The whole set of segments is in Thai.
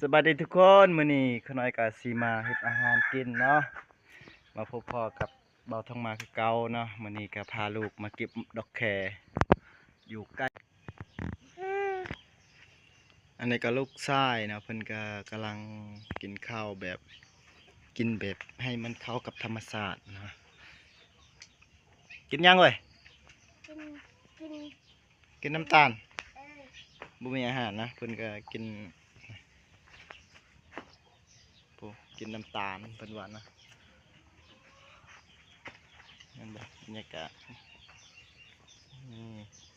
สวัสดีทุกคนมื้อนี้ขน้อยกะสิมาเฮ็ดอาหารกินเนาะมาพบพ่อกับเบาทองมาคือเก่าเนาะมื้อนี้ก็พาลูกมาเก็บดอกแคอยู่ใกล้อันนี้ก็ลูกชายเนาะเพิ่นก็กำลังกินข้าวแบบกินแบบให้มันเข้ากับธรรมชาตินะกินยังเว้ยกินกินกินน้ำตาลเออบ่มีอาหารนะเพิ่นก็กินกินน้ำตาลเพิ่นว่านะนั่นบ่บรรยากาศนี่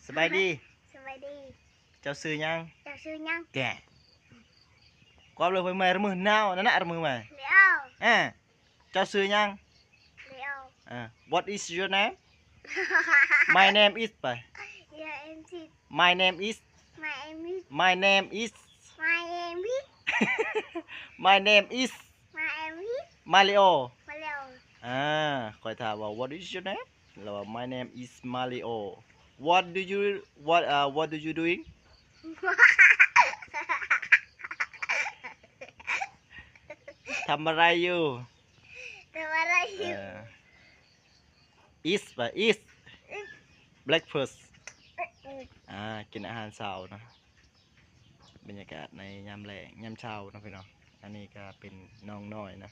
สบายดี สวัสดี เจ้าซื้อยัง เจ้าชื่อยัง แกความเลยไปใหม่ระมือหนาวนั่นน่ะระมือใหม่ เลโอ เจ้าซื้อยัง เลโอ What is your name My name is ไป Your name is My name is My name is My name is My name is My name is My name is Mario มาเร็ว คอยถามว่า What is your name แล้วว่า My name is Mario What do you doing ทำอะไรอยู่ แต่ว่าอะไรอยู่ is ไป is breakfast กินอาหารเช้านะบรรยากาศในยามแลงยามเช้านะพี่น้องอันนี้ก็เป็นน้องน้อยนะ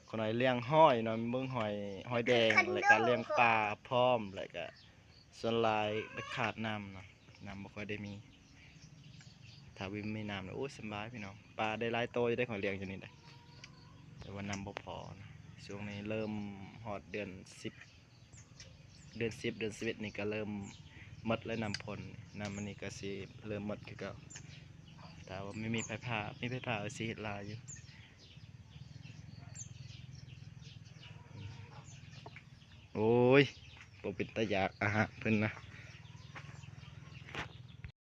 คนน้อยเลี้ยงห้อยเนาะเบิ่งหอยแดงแล้วก็เลี้ยงปลาพร้อมแล้วก็ส่วนหลายขาดน้ำเนาะน้ำบ่ค่อยได้มีถ้าวิมมีน้ำนะโอ้สบายพี่น้องปลาได้หลายโตจะได้ขอยเลี้ยงอยู่นี่ได้แต่ว่าน้ำบ่พอนะช่วงนี้เริ่มฮอดเดือน10เดือน11นี่ก็เริ่มหมดแล้วน้ำพ่นน้ำมันนี่ก็สิเริ่มหมดคือเก่าแต่ว่าไม่มีไฟผ้าเอาสิเฮ็ดลายอยู่โอ้ยบ่เป็นตาอยากอาหารเพิ่นนะ